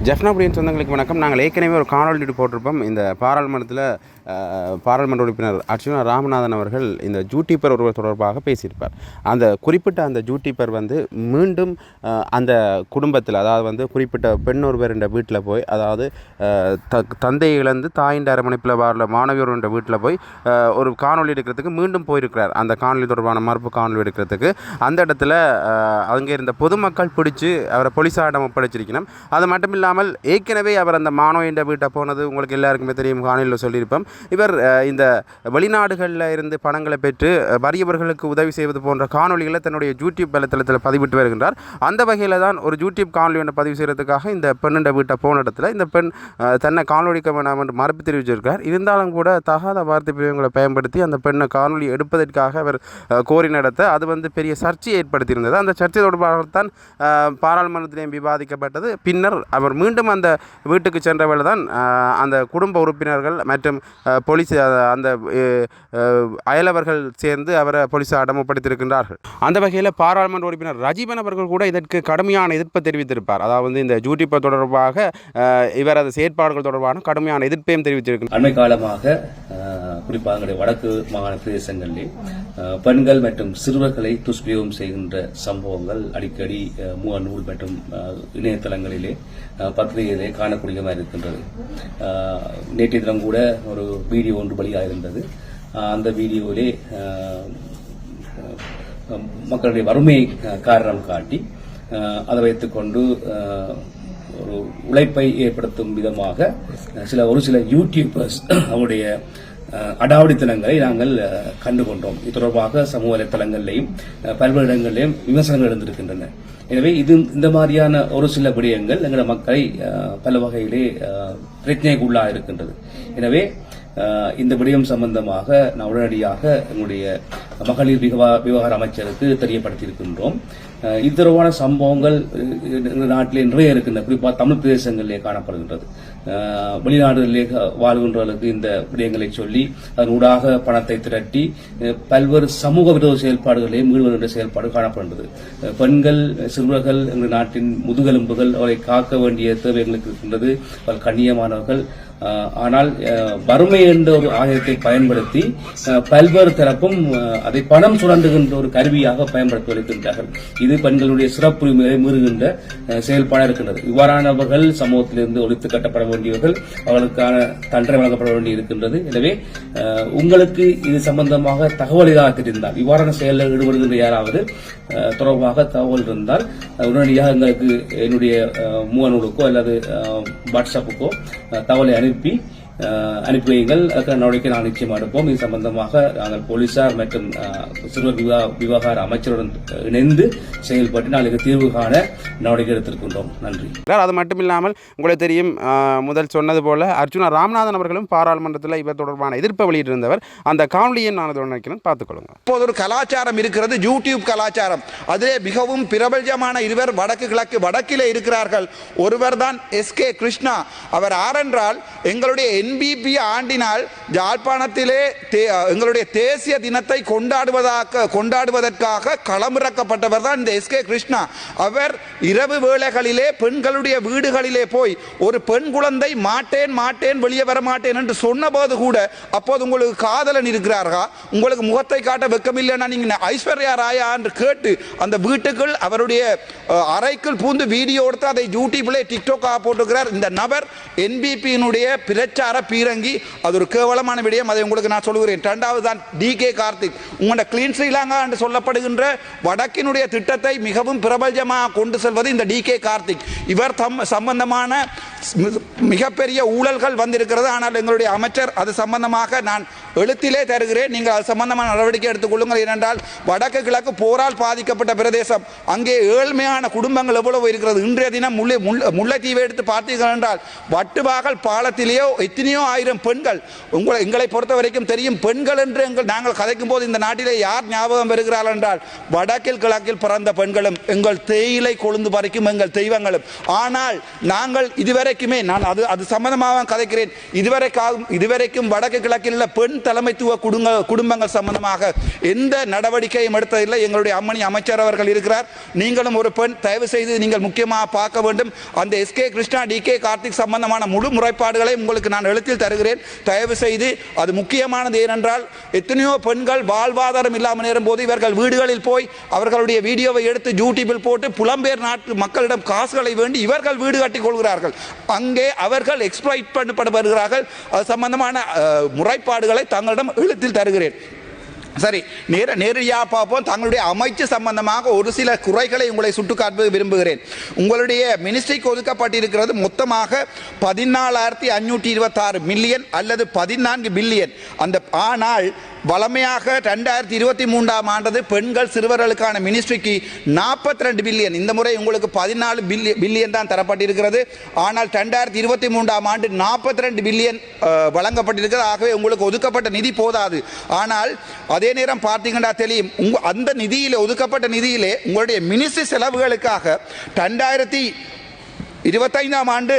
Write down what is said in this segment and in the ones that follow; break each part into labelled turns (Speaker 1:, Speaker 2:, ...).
Speaker 1: ஜெஃப்னா அப்படின்னு சொந்தங்களுக்கு வணக்கம். நாங்கள் ஏற்கனவே ஒரு காணொலி போட்டிருப்போம். இந்த பாராளுமன்ற உறுப்பினர் அர்ச்சுனா ராமநாதன் அவர்கள் இந்த ஜூட்டிப்பர் ஒருவர் தொடர்பாக பேசியிருப்பார். அந்த குறிப்பிட்ட அந்த ஜூட்டிப்பர் மீண்டும் அந்த குடும்பத்தில், அதாவது குறிப்பிட்ட பெண் ஒருவர் என்ற வீட்டில் போய், அதாவது தந்தை இழந்து தாயின் அரவணைப்பில் வார மாணவியர் என்ற வீட்டில் போய் ஒரு காணொலி எடுக்கிறதுக்கு மீண்டும் போயிருக்கிறார். அந்த காணொலி தொடர்பான மறுப்பு காணொலி எடுக்கிறதுக்கு அந்த இடத்துல அங்கே இருந்த பொதுமக்கள் பிடிச்சி அவரை போலீஸாரிடம் ஒப்படைச்சிருக்கணும். அது மட்டும் இல்லாமல் ஏற்கனவே அவர் அந்த மாணவியின் வீட்டை போனது உங்களுக்கு எல்லாருக்குமே தெரியும், காணொலியில் சொல்லியிருப்போம். இவர் இந்த வெளிநாடுகளில் இருந்து பணங்களை பெற்று வறியவர்களுக்கு உதவி செய்வது போன்ற காணொலிகளை தன்னுடைய யூடியூப் வலைத்தளத்தில் பதிவிட்டு வருகின்றார். அந்த வகையில் தான் ஒரு யூடியூப் காணொலி ஒன்று பதிவு செய்கிறதுக்காக இந்த பெண்ணின் வீட்டை போன இடத்துல இந்த பெண் தன்னை காணொலிக்க வேண்டாம் என்று மறுப்பு தெரிவிச்சிருக்கார். இருந்தாலும் கூட தகாத வார்த்தை பிரிவுகளை பயன்படுத்தி அந்த பெண்ணை காணொலி எடுப்பதற்காக அவர் கோரி நடத்த அது பெரிய சர்ச்சையை ஏற்படுத்தியிருந்தது. அந்த சர்ச்சை தொடர்பாகத்தான் பாராளுமன்றத்திலேயும் விவாதிக்கப்பட்டது. பின்னர் அவர் மீண்டும் அந்த வீட்டுக்கு சென்றவர்கள் தான் அந்த குடும்ப உறுப்பினர்கள் மற்றும் போலீஸ் அந்த அயலவர்கள் சேர்ந்து அவரை போலீஸாரிடம் ஒப்படைத்திருக்கின்றார்கள். அந்த வகையில் பாராளுமன்ற உறுப்பினர் ரஜீவன் அவர்கள் கூட இதற்கு கடுமையான எதிர்ப்பை தெரிவித்திருப்பார். அதாவது இந்த யூடியூப் தொடர்பாக இவரது செயற்பாடுகள் தொடர்பான கடுமையான எதிர்ப்பையும் தெரிவித்திருக்கிறார்.
Speaker 2: அண்மை காலமாக குறிப்பாக வடக்கு மாகாண பிரதேசங்களில் பெண்கள் மற்றும் சிறுவர்களை துஷ்பிரயோகம் செய்கின்ற சம்பவங்கள் அடிக்கடி முகநூல் மற்றும் இணையதளங்களிலே பத்திரிகையிலே காணக்கூடியதாக இருக்கின்றது. நேற்றைய தினம் கூட ஒரு வீடியோ ஒன்று வெளியாயிருந்தது. அந்த வீடியோவிலே மக்களுடைய வறுமையை காரணம் காட்டி அதை வைத்துக்கொண்டு ஒரு உழைப்பை ஏற்படுத்தும் விதமாக ஒரு சில யூடியூபர்ஸ் அவருடைய அடாவடித்தனங்களை நாங்கள் கண்டுகொண்டோம். இது தொடர்பாக சமூக வலைத்தளங்களிலையும் பல்வேறு இடங்களிலையும் விமர்சனங்கள் எழுந்திருக்கின்றன. எனவே இந்த மாதிரியான ஒரு சில விடயங்கள் எங்களோட மக்களை பல வகையிலே பிரச்சனைக்கு உள்ளாக இருக்கின்றது. எனவே இந்த விடயம் சம்பந்தமாக நான் உடனடியாக எங்களுடைய மகளிர் விவகார அமைச்சருக்கு தெரியப்படுத்தியிருக்கின்றோம். இது தொடர்பான சம்பவங்கள் நாட்டிலே நிறைய இருக்கின்றன. குறிப்பாக தமிழ் பிரதேசங்களிலே காணப்படுகின்றது. வெளிநாடுகளிலே வாழ்கின்றவர்களுக்கு இந்த விடயங்களை சொல்லி அதனூடாக பணத்தை திரட்டி பல்வேறு சமூக விரோத செயல்பாடுகளையும் ஈடுபடுகின்ற செயல்பாடு காணப்படுகின்றது. பெண்கள், சிறுவர்கள் எங்கள் நாட்டின் முதுகெலும்புகள், அவரை காக்க வேண்டிய தேவை எங்களுக்கு இருக்கின்றது. கண்ணியமானவர்கள். ஆனால் வறுமை என்ற ஒரு ஆயுதத்தை பயன்படுத்தி பல்வேறு தரப்பும் அதை பணம் சுரண்டுகின்ற ஒரு கருவியாக பயன்படுத்தி வருகின்றார்கள். இது பெண்களுடைய சிறப்புரிமையை மீறுகின்ற செயல்பாடாக இருக்கின்றது. இவ்வாறானவர்கள் சமூகத்திலிருந்து ஒழித்து கட்டப்பட வேண்டியவர்கள், அவர்களுக்கான தண்டனை வழங்கப்பட வேண்டி இருக்கின்றது. எனவே உங்களுக்கு இது சம்பந்தமாக தகவல் ஏதாவது தெரிந்தால், இவ்வாறான செயலில் ஈடுபடுகின்ற யாராவது தொடர்பாக தகவல் இருந்தால் உடனடியாக எங்களுக்கு என்னுடைய முகநூலுக்கோ அல்லது வாட்ஸ்அப்புக்கோ தகவலை அனுப்பி வையுங்கள். நடவடிக்கை நாங்கள் நிச்சயமாக எடுப்போம். இது சம்பந்தமாக நாங்கள் போலீசார் மற்றும் சிறுவர் விவகார அமைச்சருடன் இணைந்து செயல்பட்டு நாளைக்கு தீர்வு காண நடவடிக்கை எடுத்திருக்கின்றோம். நன்றி.
Speaker 1: அது மட்டும் இல்லாமல் உங்களுக்கு தெரியும், முதல் சொன்னது போல அர்ச்சுனா ராமநாதன் அவர்களும் பாராளுமன்றத்தில் இவர் தொடர்பான எதிர்ப்பை வெளியிட்டிருந்தவர். அந்த காணொலியை நான் நினைக்கிறேன், பார்த்துக்கொள்ளுங்க.
Speaker 3: இப்போது ஒரு கலாச்சாரம் இருக்கிறது, யூடியூப் கலாச்சாரம். அதிலே மிகவும் பிரபல்யமான இருவர் வடக்கிலே இருக்கிறார்கள். ஒருவர் தான் எஸ்கே கிருஷ்ணா. அவர் ஆரென்றால் எங்களுடைய என்பிபி ஆண்டினால் யாழ்ப்பாணத்திலே எங்களுடைய தேசிய தினத்தை கொண்டாடுவதற்காக களமிறக்கப்பட்டவர் தான் இந்த எஸ்கே கிருஷ்ணா. அவர் இரவு வேளைகளிலே பெண்களுடைய வீடுகளிலே போய் ஒரு பெண் குழந்தை மாட்டேன் வெளியே வர மாட்டேன் என்று சொன்னபோது கூட, அப்போது உங்களுக்கு காதலன் இருக்கிறார்களா, உங்களுக்கு முகத்தை காட்ட வெக்கமில்லைன்னா நீங்க ஐஸ்வர்யா ராயா என்று கேட்டு அந்த வீட்டுக்குள் அவருடைய அறைக்குள் பூந்து வீடியோ எடுத்து அதை யூடியூப்ல டிக்டாக் போட்டுக்கிறார். இந்த நபர் என்பிபியினுடைய பிரச்சார பீரங்கி. அது ஒரு கேவலமான விடயம். அதை உங்களுக்கு நான் சொல்லுகிறேன். இரண்டாவது தான் டிகே கார்த்திக். உங்களோட கிளீன் ஸ்ரீலங்கா என்று சொல்லப்படுகின்ற வடக்கினுடைய திட்டத்தை மிகவும் பிரபலமாக கொண்டு செல்வது இந்த டிகே கார்த்திக். இவர் சம்பந்தமான மிகப்பெரிய ஊழல்கள் வந்திருக்கிறது. ஆனால் எங்களுடைய அமைச்சர் அது சம்பந்தமாக நான் எழுத்திலே தருகிறேன். நீங்கள் அது சம்பந்தமான நடவடிக்கை எடுத்துக்கொள்ளுங்கள். ஏனென்றால் வடக்கு கிழக்கு போரால் பாதிக்கப்பட்ட பிரதேசம். அங்கே ஏழ்மையான குடும்பங்கள் எவ்வளவு இருக்கிறது. இன்றைய தினம் முல்லைத்தீவை எடுத்து பார்த்தீர்கள் என்றால் வட்டுவாகல் பாலத்திலேயோ எத்தனை எத்தனையோ ஆயிரம் பெண்கள் எங்களை பொறுத்த வரைக்கும் தெரியும். பெண்கள் என்று நாங்கள் கதைக்கும் போது இந்த நாட்டிலே யார் ஞாபகம் வருகிறார்கள் என்றால் வடக்கில் கிழக்கில் பிறந்த பெண்களும் எங்கள் தேயிலை கொழுந்து பறிக்கும் எங்கள் தெய்வங்களும். ஆனால் நாங்கள் இதுவரைக்குமே நான் அது சம்பந்தமாக கதைக்கிறேன். இதுவரைக்கும் வடக்கு கிழக்கில் உள்ள பெண் தலைமைத்துவ குடும்பங்கள் சம்பந்தமாக எந்த நடவடிக்கையும் எடுத்ததில்லை. எங்களுடைய அம்மணி அமைச்சர் அவர்கள் இருக்கிறார். நீங்களும் ஒரு பெண், தயவு செய்து நீங்கள் முக்கியமாக பார்க்க வேண்டும். அந்த எஸ்கே கிருஷ்ணா, டிகே கார்த்திக் சம்பந்தமான முழு முறைப்பாடுகளை உங்களுக்கு நான் எழுத்தில் தருகிறேன். தயவு செய்து அது முக்கியமானது. ஏனென்றால் எத்தனையோ பெண்கள் வாழ்வாதாரம் இல்லாமல் நேரும் போது இவர்கள் வீடுகளில் போய் அவர்களுடைய வீடியோவை எடுத்து யூடியூபில் போட்டு புலம்பெயர் நாட்டு மக்களிடம் காசுகளை வேண்டி இவர்கள் வீடு கட்டிக் கொள்கிறார்கள். அங்கே அவர்கள் எக்ஸ்ப்ளாய்ட் பண்ணப்படுகிறார்கள். அது சம்பந்தமான முறைப்பாடுகளை தங்களிடம் எழுத்தில் தருகிறேன். சரி, நேரடியாக பார்ப்போம். தங்களுடைய அமைச்சு சம்பந்தமாக ஒரு சில குறைகளை உங்களை சுட்டுக்காட்ட விரும்புகிறேன். உங்களுடைய மினிஸ்ட்ரிக்கு ஒதுக்கப்பட்டிருக்கிறது மொத்தமாக 14,526 மில்லியன் அல்லது 14 பில்லியன். ஆனால் வளமையாக 2023ஆம் ஆண்டு பெண்கள் சிறுவர்களுக்கான மினிஸ்ட்ரிக்கு 42 பில்லியன். இந்த முறை உங்களுக்கு 14 பில்லியன் தான் தரப்பட்டிருக்கிறது. ஆனால் 2023ஆம் ஆண்டு 42 பில்லியன் வழங்கப்பட்டிருக்கிறது. ஆகவே உங்களுக்கு ஒதுக்கப்பட்ட நிதி போதாது. ஆனால் அதே நேரம் பார்த்தீங்கன்னா தெரியும், அந்த நிதியிலே ஒதுக்கப்பட்ட நிதியிலே உங்களுடைய மினிஸ்ட்ரி செலவுகளுக்காக 2025ஆம் ஆண்டு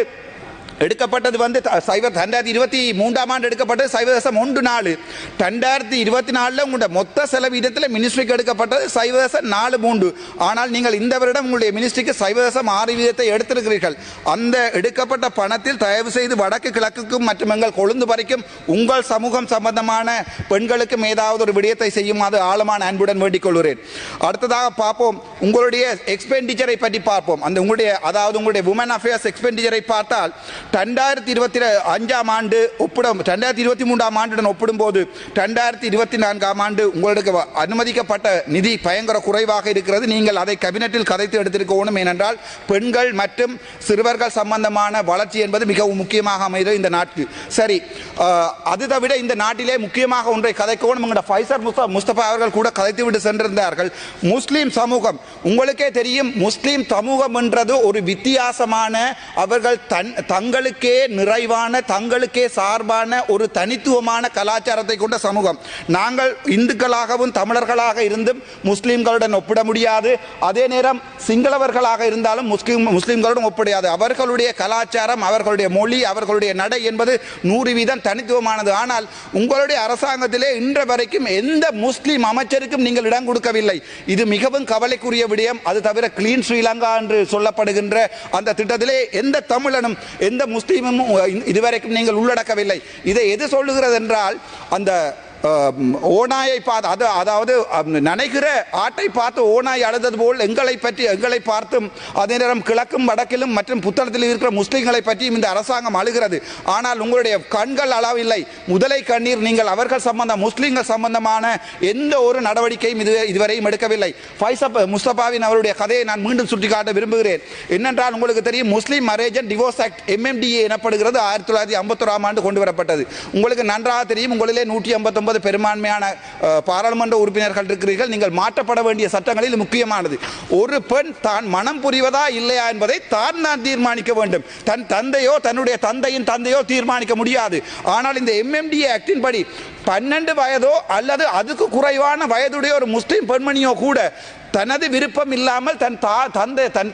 Speaker 3: எடுக்கப்பட்டது 2023ஆம் ஆண்டு எடுக்கப்பட்டது 0.14. 2024 உங்களுடைய மொத்த செலவீதத்தில் மினிஸ்ட்ரிக்கு எடுக்கப்பட்டது 0.43. ஆனால் நீங்கள் இந்த வருடம் உங்களுடைய மினிஸ்ட்ரிக்கு 0.6 எடுத்திருக்கிறீர்கள். அந்த எடுக்கப்பட்ட பணத்தில் தயவு செய்து வடக்கு கிழக்குக்கும் மற்றும் எங்கள் கொழுந்து வரைக்கும் உங்கள் சமூகம் சம்பந்தமான பெண்களுக்கும் ஏதாவது ஒரு விடயத்தை செய்யுமாறு ஆழமான அன்புடன் வேண்டிக் கொள்கிறேன். அடுத்ததாக பார்ப்போம், உங்களுடைய எக்ஸ்பெண்டிச்சரை பற்றி பார்ப்போம். உங்களுடைய உமன் அஃபேர்ஸ் எக்ஸ்பெண்டிச்சரை பார்த்தால் 2025ஆம் ஆண்டு 2023ஆம் ஆண்டுடன் ஒப்பிடும்போது 2024ஆம் ஆண்டு உங்களுக்கு அனுமதிக்கப்பட்ட நிதி பயங்கர குறைவாக இருக்கிறது. நீங்கள் அதை கேபினெட்டில் கதைத்து எடுத்திருக்கணும். ஏனென்றால் பெண்கள் மற்றும் சிறுவர்கள் சம்பந்தமான வளர்ச்சி என்பது மிகவும் முக்கியமாக அமைகிறது இந்த நாட்டுக்கு. சரி, அது தவிர இந்த நாட்டிலே முக்கியமாக ஒன்றை கதைக்கவும் எங்களுடைய ஃபைசர் முஸ்தபா அவர்கள் கூட கதைத்து விட்டு சென்றிருந்தார்கள். முஸ்லீம் சமூகம், உங்களுக்கே தெரியும், முஸ்லீம் சமூகம் என்றது ஒரு வித்தியாசமான, அவர்கள் தங்களுக்கே நிறைவான, தங்களுக்கே சார்பான ஒரு தனித்துவமான கலாச்சாரத்தை கொண்ட சமூகம். நாங்கள் இந்துக்களாகவும் தமிழர்களாக இருந்தும் முஸ்லீம்களுடன் ஒப்பிட முடியாது. அதே நேரம் சிங்களவர்களாக இருந்தாலும் முஸ்லீம்களுடன் ஒப்பிடாது. அவர்களுடைய கலாச்சாரம், அவர்களுடைய மொழி, அவர்களுடைய நடை என்பது 100% தனித்துவமானது. ஆனால் உங்களுடைய அரசாங்கத்திலே இன்று வரைக்கும் எந்த முஸ்லீம் அமைச்சருக்கும் நீங்கள் இடம் கொடுக்கவில்லை. இது மிகவும் கவலைக்குரிய விடயம். அது தவிர கிளீன் ஸ்ரீலங்கா என்று சொல்லப்படுகின்ற அந்த திட்டத்திலே எந்த தமிழனும் எந்த முஸ்லீமும் இதுவரைக்கும் நீங்கள் உள்ளடக்கவில்லை. இதை எது சொல்லுகிறது என்றால், அந்த ஓநாயை பார்த்து, அதாவது நனைகிற ஆட்டை பார்த்து ஓநாய் அழுதது போல் எங்களை பார்த்தும் அதே நேரம் கிழக்கும் வடக்கிலும் மற்றும் புத்தளத்தில் இருக்கிற முஸ்லீம்களை பற்றியும் இந்த அரசாங்கம் அழுகிறது. ஆனால் உங்களுடைய கண்கள் அளவில்லை. முதலை கண்ணீர். நீங்கள் அவர்கள் முஸ்லீம்கள் சம்பந்தமான எந்த ஒரு நடவடிக்கையும் இதுவரையும் எடுக்கவில்லை. ஃபைசர் முஸ்தபாவின் அவருடைய கதையை நான் மீண்டும் சுட்டிக்காட்ட விரும்புகிறேன். என்னென்றால் உங்களுக்கு தெரியும், முஸ்லீம் marriage and divorce act MMDA எனப்படுகிறது 1951ஆம் ஆண்டு கொண்டு வரப்பட்டது. உங்களுக்கு நன்றாக தெரியும், உங்களிலே 159 பெரும்பான்மையான பாராளுமன்ற உறுப்பினர்கள் இருக்கிறீர்கள். நீங்கள் மாற்றப்பட வேண்டிய சட்டங்களில் முக்கியமானது, ஒரு பெண் தான் மனம் புரிவதா இல்லையா என்பதை தான் தீர்மானிக்க வேண்டும். தன் தந்தையோ தன்னுடைய தந்தையின் தந்தையோ தீர்மானிக்க முடியாது. ஆனால் இந்த MMDA ஆக்டின் படி 12 வயதோ அல்லது அதுக்கு குறைவான வயதுடைய ஒரு முஸ்லிம் பெண்மணியோ கூட தனது விருப்பம் இல்லாமல் தன்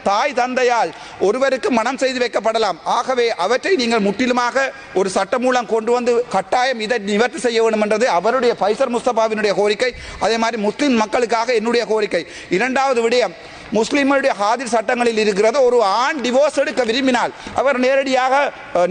Speaker 3: தாய் தந்தையால் ஒருவருக்கு மனம் செய்து வைக்கப்படலாம். ஆகவே அவற்றை நீங்கள் முற்றிலுமாக ஒரு சட்டம் மூலம் கொண்டு வந்து கட்டாயம் இதை நிவர்த்தி செய்ய வேண்டும் என்றது அவருடைய ஃபைசர் முஸ்தபாவினுடைய கோரிக்கை. அதே மாதிரி முஸ்லிம் மக்களுக்காக என்னுடைய கோரிக்கை. இரண்டாவது விடயம், முஸ்லிம்களுடைய ஹாதிர் சட்டங்களில் இருக்கிறது, ஒரு ஆண் டிவோர்ஸ் எடுக்க விரும்பினால் அவர் நேரடியாக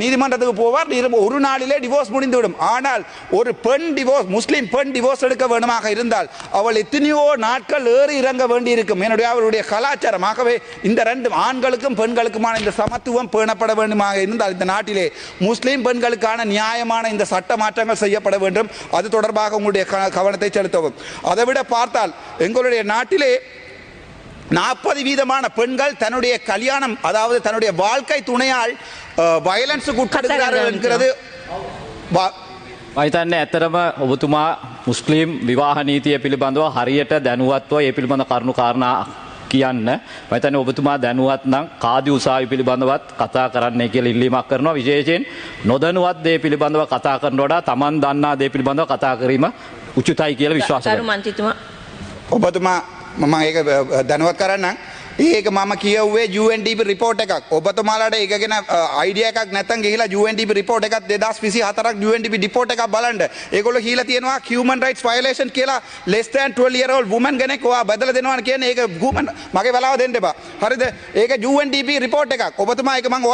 Speaker 3: நீதிமன்றத்துக்கு போவார். ஒரு நாளிலே டிவோர்ஸ் முடிந்துவிடும். ஆனால் ஒரு பெண் டிவோர்ஸ், முஸ்லிம் பெண் டிவோர்ஸ் எடுக்க வேண்டுமாக இருந்தால் அவள் எத்தனையோ நாட்கள் ஏறி இறங்க வேண்டியிருக்கும். அவருடைய கலாச்சாரம். ஆகவே இந்த ரெண்டு ஆண்களுக்கும் பெண்களுக்குமான இந்த சமத்துவம் பேணப்பட வேண்டுமாக இருந்தால் இந்த நாட்டிலே முஸ்லிம் பெண்களுக்கான நியாயமான இந்த சட்ட மாற்றங்கள் செய்யப்பட வேண்டும். அது தொடர்பாக உங்களுடைய கவனத்தை செலுத்தவும். அதைவிட பார்த்தால் எங்களுடைய நாட்டிலே 40% பெண்கள் தன்னுடைய கல்யாணம், அதாவது தன்னுடைய வாழ்க்கை துணையால் வயலன்ஸுக்கு உட்படுகிறார்கள் என்கிறது.
Speaker 4: මහිතන්නේ ඇතරම ඔබතුමා මුස්ලිම් විවාහ නීතිය පිළිබඳව හරියට දැනුවත්ව ඒ පිළිබඳ කරුණු කාරණා කියන්න මම හිතන්නේ ඔබතුමා දැනුවත් නම් කාදි උසාවි පිළිබඳවත් කතා කරන්නයි කියලා ඉල්ලීමක් කරනවා විශේෂයෙන් නොදැනුවත් දේ පිළිබඳව කතා කරනවට වඩා Taman දන්නා දේ පිළිබඳව කතා කිරීම උචිතයි කියලා විශ්වාස කරනවා.
Speaker 3: ඔබතුමා මම ඒක දැනුවත් කරන්නම්. ඒක මම කියවුවේ UNDP රිපෝට් එකක්. ඔබතුමාලාට ඒක ගැන අයිඩියා එකක් නැත්නම් ගිහිලා UNDP රිපෝට් එකක් 2024ක් UNDP රිපෝට් එකක් බලන්න. ඒගොල්ලෝ කියලා තියෙනවා human rights violation කියලා less than 12 year old woman කෙනෙක් ඔයා බදලා දෙනවා කියන්නේ ඒක human මගේ වෙලාව දෙන්න එපා. හරිද? ඒක UNDP රිපෝට් එකක්. ඔබතුමා ඒක මම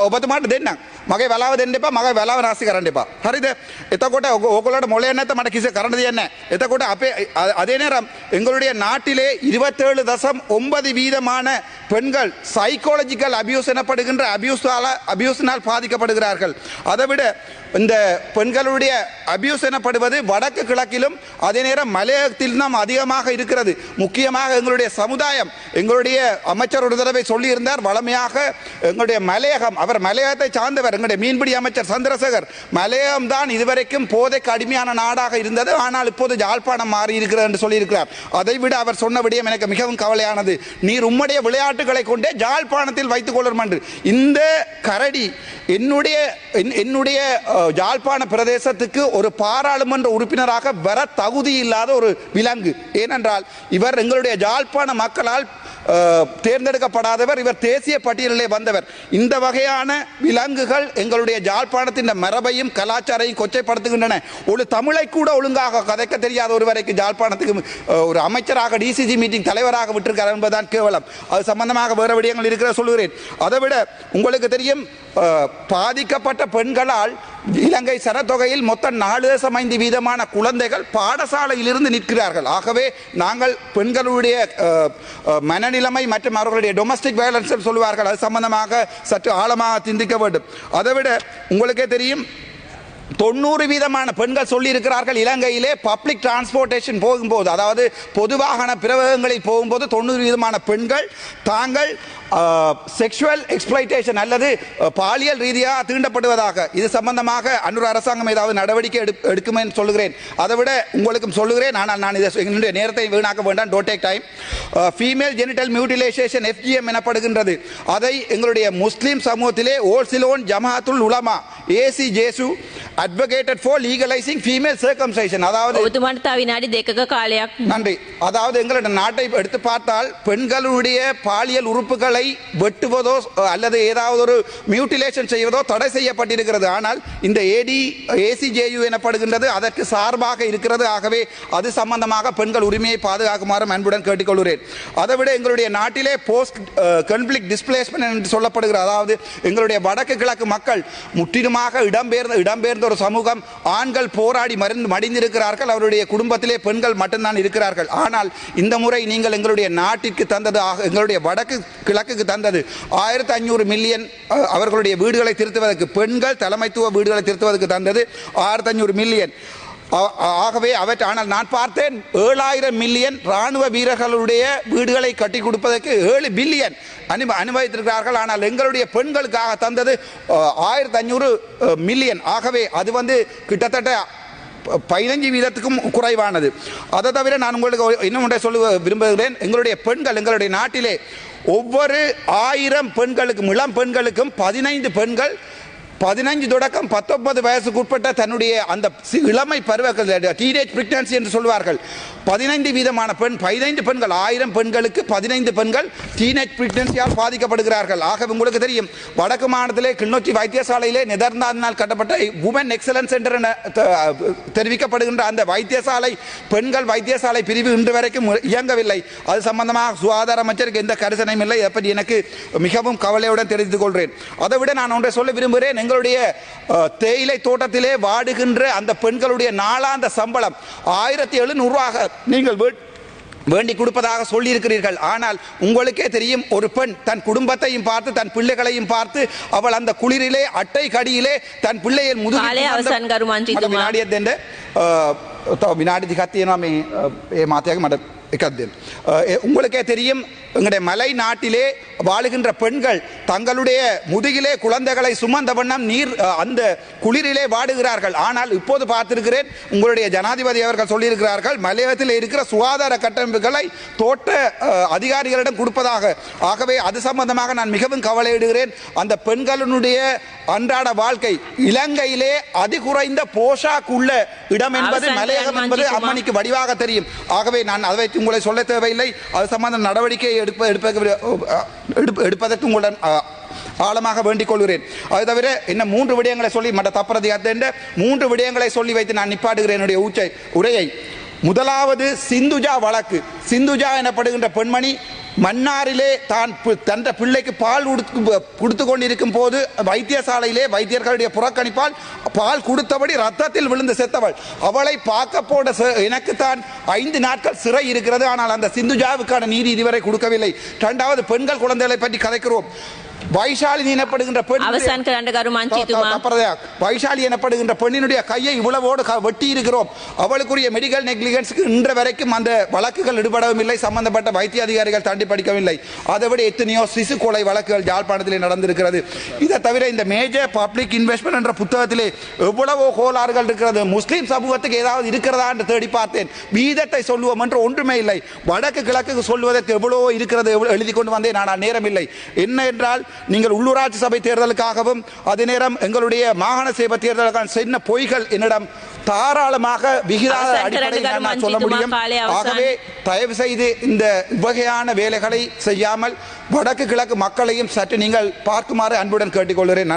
Speaker 3: ඔබතුමාට දෙන්නම්. මගේ වෙලාව දෙන්න එපා. මගේ වෙලාව නාස්ති කරන්න එපා. හරිද? එතකොට ඕගොල්ලෝට මොලේ නැත්නම් මට කිසි කරන්න දෙයක් නැහැ. එතකොට අපේ அதே நேரம் எங்களுடைய நாட்டிலே 27.9 வீதமான பெண்கள் சைக்காலஜிக்கல் அபியூஸ் எனப்படுகின்ற அபியூஸினால் பாதிக்கப்படுகிறார்கள். அதைவிட இந்த பெண்களுடைய அபியூஸ் எனப்படுவது வடக்கு கிழக்கிலும் அதே நேரம் மலையகத்தில் தான் அதிகமாக இருக்கிறது. முக்கியமாக எங்களுடைய சமுதாயம் எங்களுடைய அமைச்சர் ஒரு தடவை சொல்லியிருந்தார் வளமையாக எங்களுடைய மலையகம் அவர் மலையகத்தை சார்ந்தவர் எங்களுடைய மீன்பிடி அமைச்சர் சந்திரசேகர் மலையகம் தான் இதுவரைக்கும் போதைக்கு அடிமையான நாடாக இருந்தது. ஆனால் இப்போது யாழ்ப்பாணம் மாறி இருக்கிறது என்று சொல்லியிருக்கிறார். அதை விட அவர் சொன்ன விடயம் எனக்கு மிகவும் கவலையானது. நீர் உம்முடைய விளையாட்டுகளை கொண்டே யாழ்ப்பாணத்தில் வைத்துக் கொள்ளும் என்று இந்த கரடி என்னுடைய யாழ்ப்பாண பிரதேசத்துக்கு ஒரு பாராளுமன்ற உறுப்பினராக வர தகுதி இல்லாத ஒரு விலங்கு. ஏனென்றால் இவர் எங்களுடைய யாழ்ப்பாண மக்களால் தேர்ந்தெடுக்கப்படாதவர். இவர் தேசிய பட்டியலிலே வந்தவர். இந்த வகையான விலங்குகள் எங்களுடைய யாழ்ப்பாணத்தின் மரபையும் கலாச்சாரையும் கொச்சைப்படுத்துகின்றன. ஒரு தமிழை கூட ஒழுங்காக கதைக்க தெரியாத ஒருவரைக்கு யாழ்ப்பாணத்துக்கு ஒரு அமைச்சராக டிசிசி மீட்டிங் தலைவராக விட்டிருக்கார் என்பதுதான் கேவலம். அது சம்பந்தமாக வேறு விடயங்கள் இருக்கிற சொல்லுகிறேன். அதை விட உங்களுக்கு தெரியும் பாதிக்கப்பட்ட பெண்களால் இலங்கை சனத்தொகையில் மொத்தம் 4.5% குழந்தைகள் பாடசாலையிலிருந்து நிற்கிறார்கள். ஆகவே நாங்கள் பெண்களுடைய மனநிலைமை மற்றும் அவர்களுடைய டொமஸ்டிக் வயலன்ஸ் சொல்லுவார்கள். அது சம்பந்தமாக சற்று ஆழமாக சிந்திக்க வேண்டும். அதைவிட உங்களுக்கே தெரியும் 90% பெண்கள் சொல்லி இருக்கிறார்கள் இலங்கையிலே பப்ளிக் டிரான்ஸ்போர்ட்டேஷன் போகும்போது அதாவது பொது வாகன பிரவேகங்களில் போகும்போது 90% பெண்கள் தாங்கள் செக்ஷுவல் எக்ஸ்ப்ளாய்டேஷன் அல்லது பாலியல் ரீதியாக தீண்டப்படுவதாக இது சம்பந்தமாக அன்னூர் அரசாங்கம் ஏதாவது நடவடிக்கை எடுக்கும் என்று சொல்லுகிறேன். அதை விட உங்களுக்கும் சொல்லுகிறேன். ஆனால் நான் இதை என்னுடைய நேரத்தை வீணாக்க வேண்டாம். Don't take time. Female genital mutilation FGM எனப்படுகின்றது. அதை எங்களுடைய முஸ்லீம் சமூகத்திலே all Ceylon Jamiyyathul Ulama ACJU advocated for legalizing female circumcision. அதாவது
Speaker 5: ඔබතුමාට තව විනාඩි 2ක කාලයක්.
Speaker 3: நன்றி. அதாவது எங்களுடைய நாட்டை எடுத்து பார்த்தால் பெண்களுடைய பாலியல் உறுப்புகளை வெட்டுவதோ அல்லது ஏதாவது ஒரு மியூட்டிலேஷன் செய்வதோ தடை செய்யப்பட்டிருக்கிறது. ஆனால் இந்த ACJU எனப்படுகின்றது அதற்கு சார்பாக இருக்கிறது. ஆகவே அது சம்பந்தமாக பெண்கள் உரிமையை பாதுகாக்குமாறு அன்புடன் கேட்டுக்கொள்கிறேன். அதை விட எங்களுடைய நாட்டிலே போஸ்ட் கான்ஃப்ளிக்ட் டிஸ்பிளேஸ்மென்ட் என்று சொல்லப்படுகிறது. அதாவது எங்களுடைய வடக்கு கிழக்கு மக்கள் முற்றிலுமாக இடம்பெயர்ந்த ஒரு சமூகம். ஆண்கள் போராடி மடிந்திருக்கிறார்கள். அவருடைய குடும்பத்திலே பெண்கள் மட்டும்தான் இருக்கிறார்கள். ஆனால் இந்த முறை நீங்கள் எங்களுடைய நாட்டிற்கு தந்தது எங்களுடைய வடக்கு கிழக்குக்கு தந்தது 1500 மில்லியன் அவர்களுடைய வீடுகளை திருத்துவதற்கு பெண்கள் தலைமைத்துவ வீடுகளை திருத்துவதற்கு தந்தது 1500 மில்லியன். ஆகவே ஆனால் நான் பார்த்தேன் 7000 மில்லியன் ராணுவ வீரர்களுடைய வீடுகளை கட்டி கொடுப்பதற்கு 7 பில்லியன் அனுமதித்திருக்கிறார்கள். ஆனால் எங்களுடைய பெண்களுக்காக தந்தது 1500 மில்லியன். ஆகவே அது கிட்டத்தட்ட 15% குறைவானது. அதை தவிர நான் உங்களுக்கு இன்னும் ஒன்றை சொல்ல விரும்புகிறேன். எங்களுடைய பெண்கள் எங்களுடைய நாட்டிலே ஒவ்வொரு 1000 பெண்களுக்கும் இளம் பெண்களுக்கும் 15 பெண்கள் 15 தொடக்கம் 19 வயசுக்கு உட்பட்ட தன்னுடைய அந்த இளமை பருவ டீனேஜ் பிரெக்னன்சி என்று சொல்வார்கள். 15 பெண்கள் 1000 பெண்களுக்கு 15 பெண்கள் டீனேஜ் பிரெக்னன்சியால் பாதிக்கப்படுகிறார்கள். ஆகவே உங்களுக்கு தெரியும் வடக்கு மாநிலத்திலே கிளிநொச்சி வைத்தியசாலையிலே நெதர்லாந்தினால் கட்டப்பட்ட உமன் எக்ஸலன்ஸ் சென்டர் என தெரிவிக்கப்படுகின்ற அந்த வைத்தியசாலை பெண்கள் வைத்தியசாலை பிரிவு இன்று வரைக்கும் இயங்கவில்லை. அது சம்பந்தமாக சுகாதார அமைச்சருக்கு எந்த கரிசனையும் இல்லை. எப்படி எனக்கு மிகவும் கவலையுடன் தெரிவித்துக் கொள்கிறேன். அதை விட நான் ஒன்றை சொல்ல விரும்புகிறேன். எங்களுடைய தேயிலை தோட்டத்திலே வாடுகின்ற அந்த பெண்களுடைய நாளாந்த சம்பளம் 1700 ரூபாய் நீங்கள் வேண்டி கொடுப்பதாக சொல்லியிருக்கிறீர்கள். ஆனால் உங்களுக்கே தெரியும் ஒரு பெண் தன் குடும்பத்தையும் பார்த்து தன் பிள்ளைகளையும் பார்த்து அவள் அந்த குளிரிலே அட்டை கடியிலே தன் பிள்ளையை
Speaker 5: විනාඩි 10ක් තියෙනවා මේ
Speaker 3: මාතයක මට உங்களுக்கே தெரியும் எங்களுடைய மலை நாட்டிலே வாழுகின்ற பெண்கள் தங்களுடைய முதுகிலே குழந்தைகளை சுமந்த வண்ணம் நீர் அந்த குளிரிலே வாடுகிறார்கள். ஆனால் இப்போது பார்த்திருக்கிறேன், உங்களுடைய ஜனாதிபதி அவர்கள் சொல்லியிருக்கிறார்கள் மலையகத்தில் இருக்கிற சுகாதார கட்டமைப்புகளை தோட்ட அதிகாரிகளிடம் கொடுப்பதாக. ஆகவே அது சம்பந்தமாக நான் மிகவும் கவலையிடுகிறேன். அந்த பெண்களுடைய அன்றாட வாழ்க்கை இலங்கையிலே அதிகுறைந்த போஷாக் உள்ள இடம் என்பது மலையகம் என்பது அம்மணிக்கு வடிவாக தெரியும். ஆகவே நான் அதை உங்களை சொல்ல தேவையில்லை. அது சம்பந்த நடவடிக்கை எடுப்பதற்கு உங்களுடன் ஆழமாக வேண்டிக் கொள்கிறேன். அது தவிர இன்னும் 3 விடயங்களை சொல்லி மற்ற தப்பரதி 3 விடயங்களை சொல்லி வைத்து நான் நிப்பாடுகிறேன் என்னுடைய உரையை. முதலாவது சிந்துஜா வழக்கு. சிந்துஜா எனப்படுகின்ற பெண்மணி மன்னாரிலே தன் பிள்ளைக்கு பால் கொடுத்து கொண்டிருக்கும் போது வைத்தியசாலையிலே வைத்தியர்களுடைய புறக்கணிப்பால் பால் கொடுத்தபடி ரத்தத்தில் விழுந்து செத்தவள். அவளை பார்க்க போட எனக்கு தான் 5 நாட்கள் சிறை இருக்கிறது. ஆனால் அந்த சிந்துஜாவுக்கான நீதி இதுவரை கொடுக்கவில்லை. 2வது பெண்கள் குழந்தைகளை பற்றி கதைக்கிறோம். வைஷாலி எனப்படுகின்ற வைஷாலி எனப்படுகின்ற பெண்ணினுடைய கையை இவ்வளவோடு வெட்டி இருக்கிறோம். அவளுக்குரிய மெடிக்கல் நெக்லிஜென்ஸ்க்கு இன்று வரைக்கும் அந்த வழக்குகள் ஈடுபடவும் இல்லை. சம்பந்தப்பட்ட வைத்திய அதிகாரிகள் தாண்டி படிக்கவில்லை. அதை விட எத்தனையோ சிசு கொலை வழக்குகள் யாழ்ப்பாணத்திலே நடந்திருக்கிறது. இதை தவிர இந்த மேஜர் பப்ளிக் இன்வெஸ்ட்மெண்ட் என்ற புத்தகத்திலே எவ்வளவோ கோளாறுகள் இருக்கிறது. முஸ்லீம் சமூகத்துக்கு ஏதாவது இருக்கிறதா என்று தேடி பார்த்தேன். வீதத்தை சொல்லுவோம் என்று ஒன்றுமே இல்லை. வடக்கு கிழக்கு சொல்வதற்கு எவ்வளவோ இருக்கிறது எழுதி கொண்டு வந்தேன். ஆனால் நேரம் இல்லை. என்ன என்றால் நீங்கள் உள்ளூராட்சி சபை தேர்தலுக்காகவும் அதே நேரம் எங்களுடைய மாகாண சபை தேர்தலுக்கான சின்ன பொய்கள் என்னிடம் தாராளமாக விகிதாத அடிப்படையில் நான் சொல்ல முடியும். ஆகவே தயவு செய்து இந்த வகையான வேலைகளை செய்யாமல் வடக்கு கிழக்கு மக்களையும் சற்று நீங்கள் பார்க்குமாறு அன்புடன் கேட்டுக்கொள்கிறேன்.